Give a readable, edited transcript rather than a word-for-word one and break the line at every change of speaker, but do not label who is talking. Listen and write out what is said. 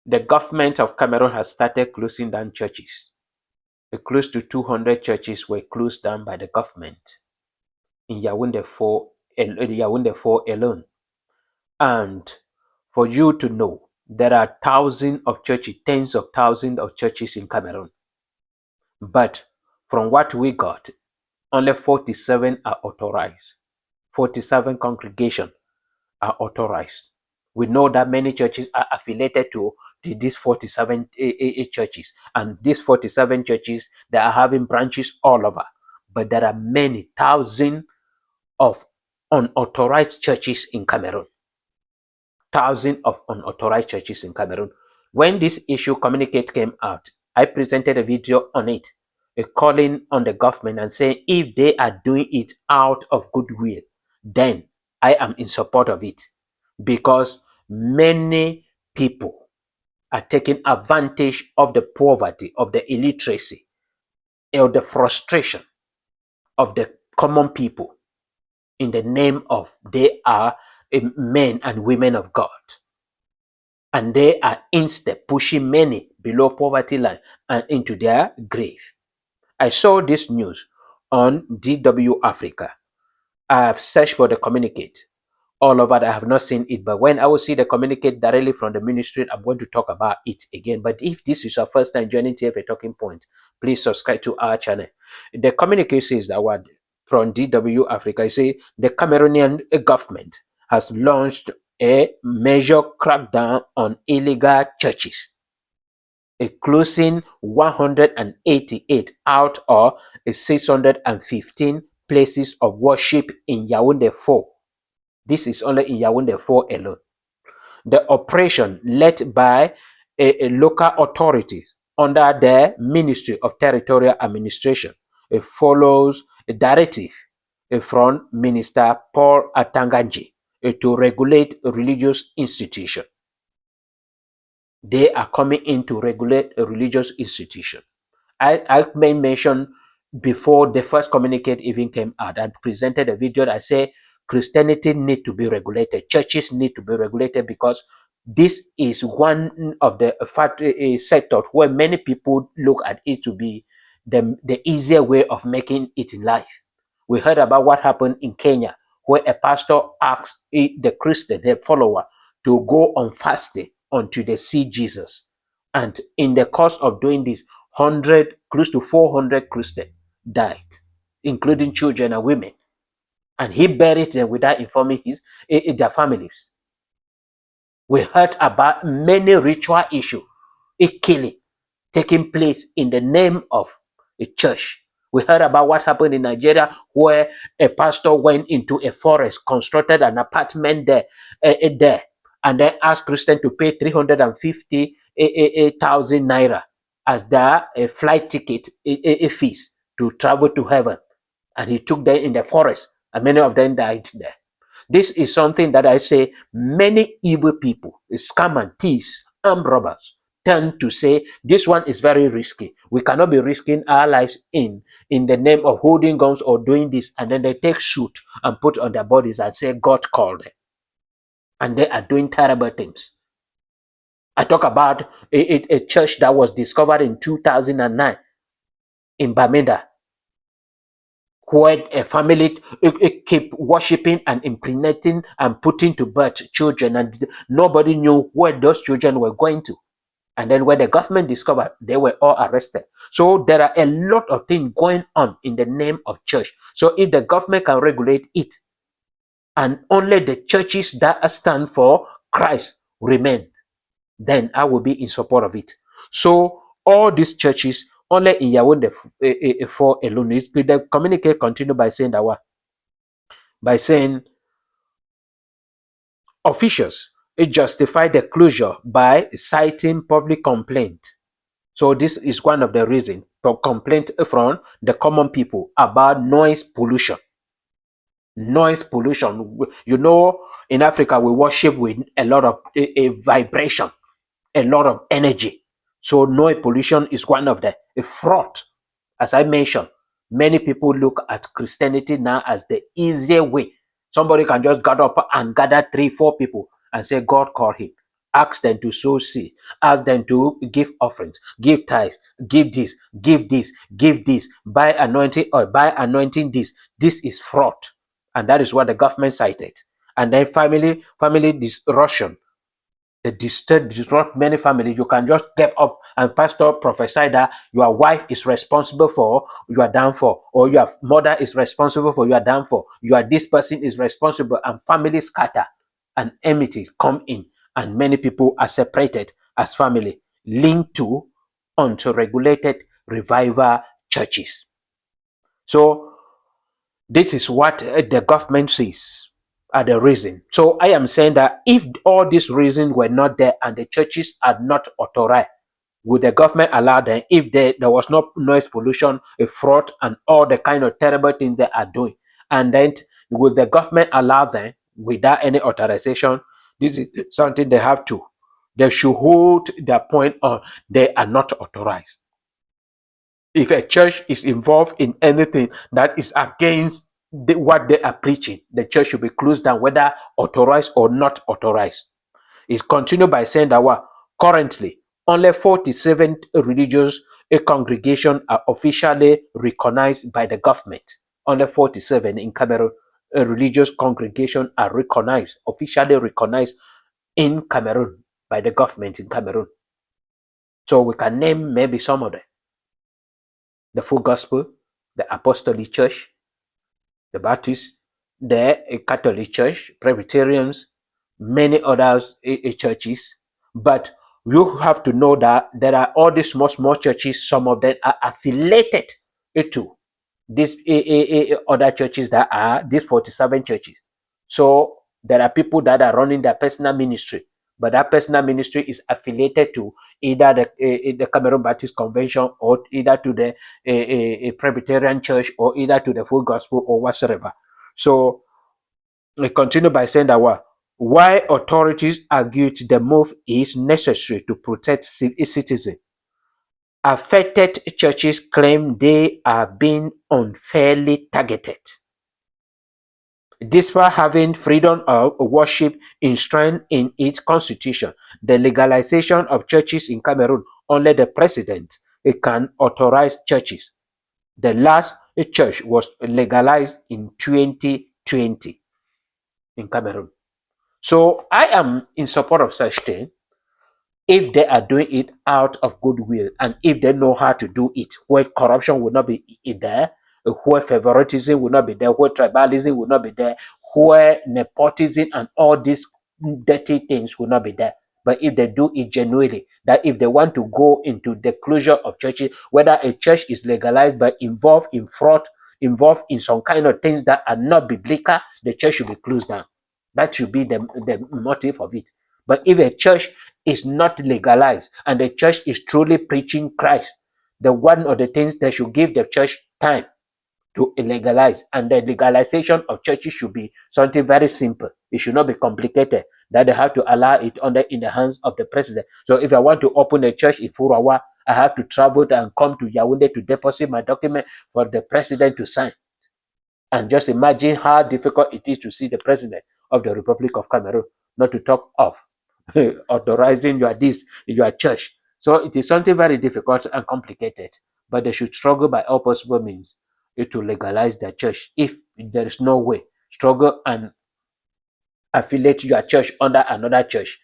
The government of Cameroon has started closing down churches. Close to 200 churches were closed down by the government in Yaounde 4 alone. And for you to know, there are thousands of churches, tens of thousands of churches in Cameroon. But from what we got, only 47 are authorized. 47 congregations are authorized. We know that many churches are affiliated to these 47 churches. And these 47 churches, they are having branches all over. But there are many thousands of unauthorized churches in Cameroon. Thousands of unauthorized churches in Cameroon. When this issue communique came out, I presented a video on it, calling on the government and saying if they are doing it out of goodwill, then I am in support of it, because many people are taking advantage of the poverty, of the illiteracy, of the frustration of the common people in the name of they are men and women of God. And they are instead pushing many below poverty line and into their grave. I saw this news on DW Africa. I have searched for the communicate all over. I have not seen it, but when I will see the communicate directly from the ministry, I'm going to talk about it again. But if this is your first time joining TFA Talking Point, please subscribe to our channel. The communique says that word from DW Africa. I say the Cameroonian government has launched a major crackdown on illegal churches, closing 188 out of 615 places of worship in Yaounde 4. This is only in Yaounde 4 alone. The operation, led by a local authorities under the Ministry of Territorial Administration, follows a directive from Minister Paul Atanganji to regulate religious institutions. They are coming in to regulate a religious institution. I made mention before the first communicate even came out. I presented a video that I say Christianity need to be regulated. Churches need to be regulated, because this is one of the sectors where many people look at it to be the easier way of making it in life. We heard about what happened in Kenya, where a pastor asked the Christian, the follower, to go on fasting until they see Jesus. And in the course of doing this, close to 400 Christians died, including children and women. And he buried them without informing their families. We heard about many ritual issues, a killing taking place in the name of a church. We heard about what happened in Nigeria, where a pastor went into a forest, constructed an apartment there, and then asked Christians to pay 350,000 naira as their flight ticket fees to travel to heaven. And he took them in the forest, and many of them died there. This is something that I say many evil people, scam and thieves, armed robbers, tend to say this one is very risky. We cannot be risking our lives in the name of holding guns or doing this, and then they take suit and put on their bodies and say God called them. And they are doing terrible things. I talk about a church that was discovered in 2009 in Bamenda, where a family keep worshiping and impregnating and putting to birth children, and nobody knew where those children were going to. And then when the government discovered, they were all arrested. So there are a lot of things going on in the name of church. So if the government can regulate it, and only the churches that stand for Christ remain, then I will be in support of it. So all these churches, only in Yaounde 4 alone, the communique continue by saying that what? By saying officials justify the closure by citing public complaint. So this is one of the reasons for complaint from the common people about noise pollution. Noise pollution. You know, in Africa, we worship with a lot of a vibration, a lot of energy. So noise pollution is one of the fraud. As I mentioned, many people look at Christianity now as the easier way. Somebody can just gather up and gather 3-4 people and say God called him. ask them to sow seed, ask them to give offerings, give tithes, give this, give this, give this, buy anointing oil, buy anointing this. This is fraud. And that is what the government cited. And then family disruption. The disrupt many families. You can just get up and pastor prophesy that your wife is responsible for your downfall, or your mother is responsible for your downfall. This person is responsible, and families scatter, and enmity come in, and many people are separated as family, linked to unregulated revival churches. So this is what the government says are the reason. So I am saying that if all these reasons were not there and the churches are not authorized, would the government allow them? If there was no noise pollution, a fraud, and all the kind of terrible things they are doing, and then would the government allow them without any authorization? This is something they have to. They should hold their point on they are not authorized. If a church is involved in anything that is against what they are preaching, the church should be closed down, whether authorized or not authorized. It continued by saying that currently only 47 religious congregations are officially recognized by the government. Only 47 in Cameroon religious congregations are officially recognized in Cameroon by the government in Cameroon. So we can name maybe some of them: the Full Gospel, the Apostolic Church, the Baptist, the Catholic Church, Presbyterians, many others churches. But you have to know that there are all these small churches. Some of them are affiliated to these other churches that are these 47 churches. So there are people that are running their personal ministry, but that personal ministry is affiliated to either the Cameroon Baptist Convention, or either to the Presbyterian Church, or either to the Full Gospel, or whatsoever. So we continue by saying that why authorities argued the move is necessary to protect citizens. Affected churches claim they are being unfairly targeted. Despite having freedom of worship enshrined in its constitution, the legalization of churches in Cameroon, only the president can authorize churches. The last church was legalized in 2020 in Cameroon. So I am in support of such thing if they are doing it out of goodwill, and if they know how to do it, where corruption will not be there, where favoritism will not be there, where tribalism will not be there, where nepotism and all these dirty things will not be there. But if they do it genuinely, that if they want to go into the closure of churches, whether a church is legalized but involved in fraud, involved in some kind of things that are not biblical, the church should be closed down. That should be the motive of it. But if a church is not legalized and the church is truly preaching Christ, the one of the things they should give the church time to legalize, and the legalization of churches should be something very simple. It should not be complicated, that they have to allow it in the hands of the president. So if I want to open a church in Furawa, I have to travel and come to Yaounde to deposit my document for the president to sign. And just imagine how difficult it is to see the president of the Republic of Cameroon, not to talk of authorizing your church. So it is something very difficult and complicated, but they should struggle by all possible means to legalize their church. If there is no way, struggle and affiliate your church under another church